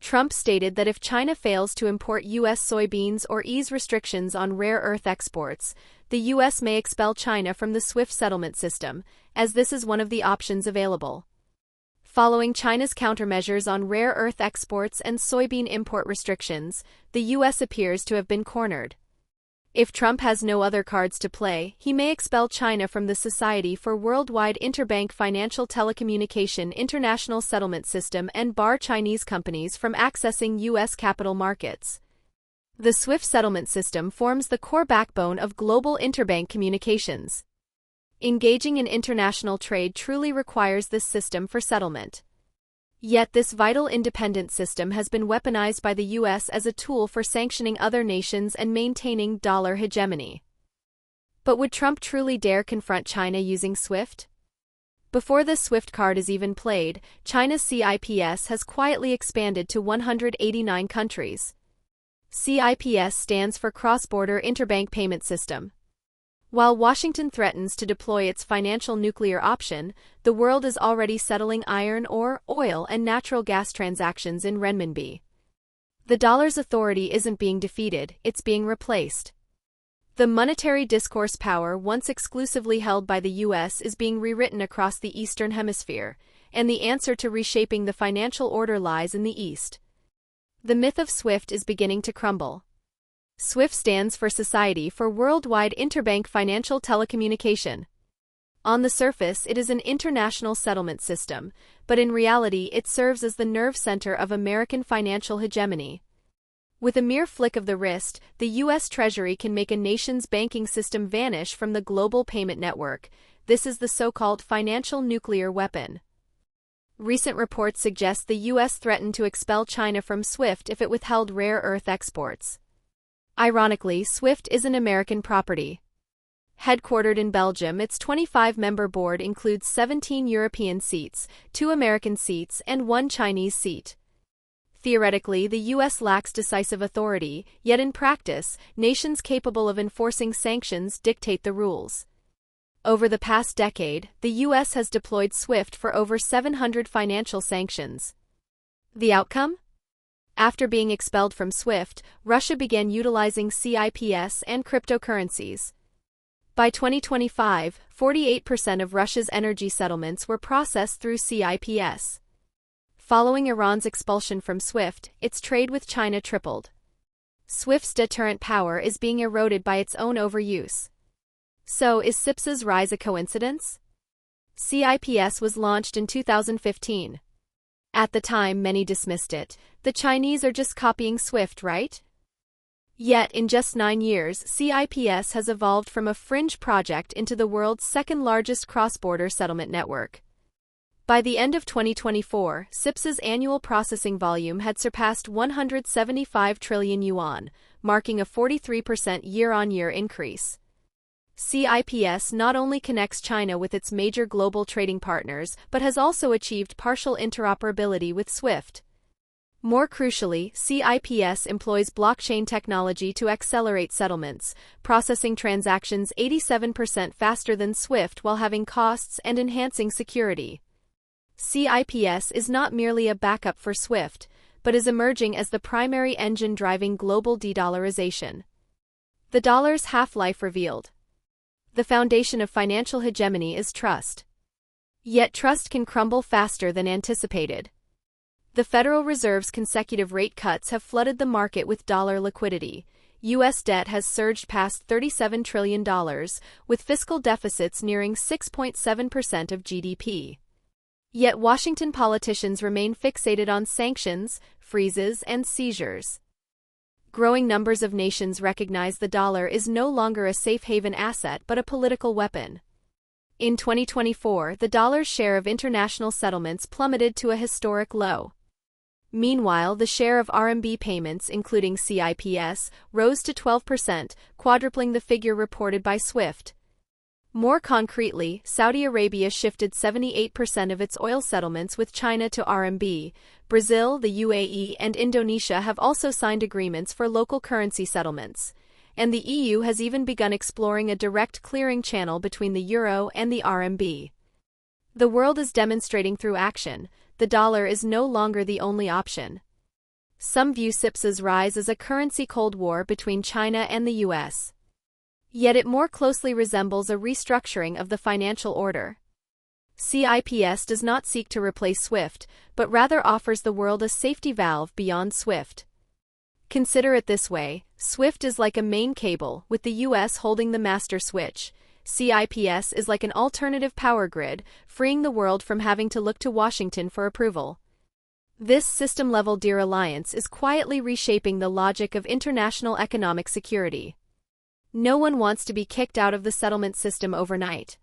Trump stated that if China fails to import U.S. soybeans or ease restrictions on rare earth exports, the U.S. may expel China from the SWIFT settlement system, as this is one of the options available. Following China's countermeasures on rare earth exports and soybean import restrictions, the U.S. appears to have been cornered. If Trump has no other cards to play, he may expel China from the Society for Worldwide Interbank Financial Telecommunication International Settlement System and bar Chinese companies from accessing U.S. capital markets. The SWIFT settlement system forms the core backbone of global interbank communications. Engaging in international trade truly requires this system for settlement. Yet this vital independent system has been weaponized by the U.S. as a tool for sanctioning other nations and maintaining dollar hegemony. But would Trump truly dare confront China using SWIFT? Before the SWIFT card is even played, China's CIPS has quietly expanded to 189 countries. CIPS stands for Cross-Border Interbank Payment System. While Washington threatens to deploy its financial nuclear option, the world is already settling iron ore, oil, and natural gas transactions in renminbi. The dollar's authority isn't being defeated, it's being replaced. The monetary discourse power once exclusively held by the U.S. is being rewritten across the Eastern Hemisphere, and the answer to reshaping the financial order lies in the East. The myth of SWIFT is beginning to crumble. SWIFT stands for Society for Worldwide Interbank Financial Telecommunication. On the surface, it is an international settlement system, but in reality it serves as the nerve center of American financial hegemony. With a mere flick of the wrist, the U.S. Treasury can make a nation's banking system vanish from the global payment network. This is the so-called financial nuclear weapon. Recent reports suggest the U.S. threatened to expel China from SWIFT if it withheld rare earth exports. Ironically, SWIFT is an American property. Headquartered in Belgium, its 25-member board includes 17 European seats, 2 American seats, and 1 Chinese seat. Theoretically, the U.S. lacks decisive authority, yet in practice, nations capable of enforcing sanctions dictate the rules. Over the past decade, the U.S. has deployed SWIFT for over 700 financial sanctions. The outcome? After being expelled from SWIFT, Russia began utilizing CIPS and cryptocurrencies. By 2025, 48% of Russia's energy settlements were processed through CIPS. Following Iran's expulsion from SWIFT, its trade with China tripled. SWIFT's deterrent power is being eroded by its own overuse. So, is CIPS's rise a coincidence? CIPS was launched in 2015. At the time, many dismissed it. The Chinese are just copying SWIFT, right? Yet, in just 9 years, CIPS has evolved from a fringe project into the world's second-largest cross-border settlement network. By the end of 2024, CIPS's annual processing volume had surpassed 175 trillion yuan, marking a 43% year-on-year increase. CIPS not only connects China with its major global trading partners but has also achieved partial interoperability with SWIFT. More crucially, CIPS employs blockchain technology to accelerate settlements, processing transactions 87% faster than SWIFT while having costs and enhancing security. CIPS is not merely a backup for SWIFT, but is emerging as the primary engine driving global de-dollarization. The dollar's half-life revealed. The foundation of financial hegemony is trust. Yet trust can crumble faster than anticipated. The Federal Reserve's consecutive rate cuts have flooded the market with dollar liquidity. U.S. debt has surged past $37 trillion, with fiscal deficits nearing 6.7% of GDP. Yet Washington politicians remain fixated on sanctions, freezes, and seizures. Growing numbers of nations recognize the dollar is no longer a safe haven asset but a political weapon. In 2024, the dollar's share of international settlements plummeted to a historic low. Meanwhile, the share of RMB payments, including CIPS, rose to 12%, quadrupling the figure reported by SWIFT. More concretely, Saudi Arabia shifted 78% of its oil settlements with China to RMB. Brazil, the UAE, and Indonesia have also signed agreements for local currency settlements. And the EU has even begun exploring a direct clearing channel between the euro and the RMB. The world is demonstrating through action. The dollar is no longer the only option. Some view SIPS's rise as a currency Cold War between China and the US. Yet it more closely resembles a restructuring of the financial order. CIPS does not seek to replace SWIFT, but rather offers the world a safety valve beyond SWIFT. Consider it this way: SWIFT is like a main cable, with the US holding the master switch. CIPS is like an alternative power grid, freeing the world from having to look to Washington for approval. This system-level dear alliance is quietly reshaping the logic of international economic security. No one wants to be kicked out of the settlement system overnight.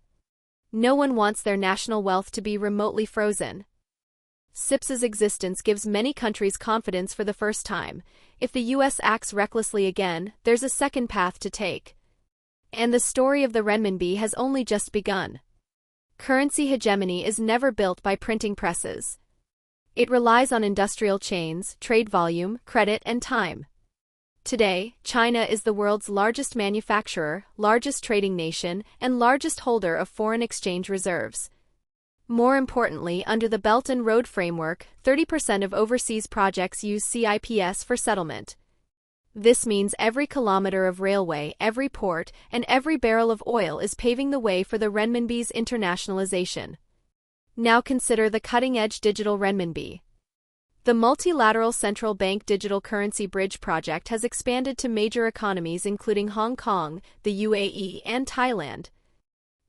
No one wants their national wealth to be remotely frozen. SIPS's existence gives many countries confidence for the first time. If the US acts recklessly again, there's a second path to take. And the story of the renminbi has only just begun. Currency hegemony is never built by printing presses. It relies on industrial chains, trade volume, credit, and time. Today, China is the world's largest manufacturer, largest trading nation, and largest holder of foreign exchange reserves. More importantly, under the Belt and Road framework, 30% of overseas projects use CIPS for settlement. This means every kilometer of railway, every port, and every barrel of oil is paving the way for the renminbi's internationalization. Now consider the cutting-edge digital renminbi. The Multilateral Central Bank Digital Currency Bridge project has expanded to major economies including Hong Kong, the UAE, and Thailand.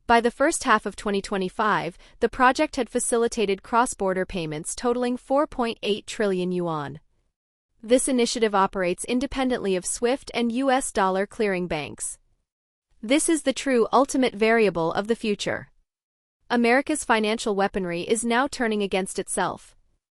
By the first half of 2025, the project had facilitated cross-border payments totaling 4.8 trillion yuan. This initiative operates independently of SWIFT and US dollar clearing banks. This is the true ultimate variable of the future. America's financial weaponry is now turning against itself.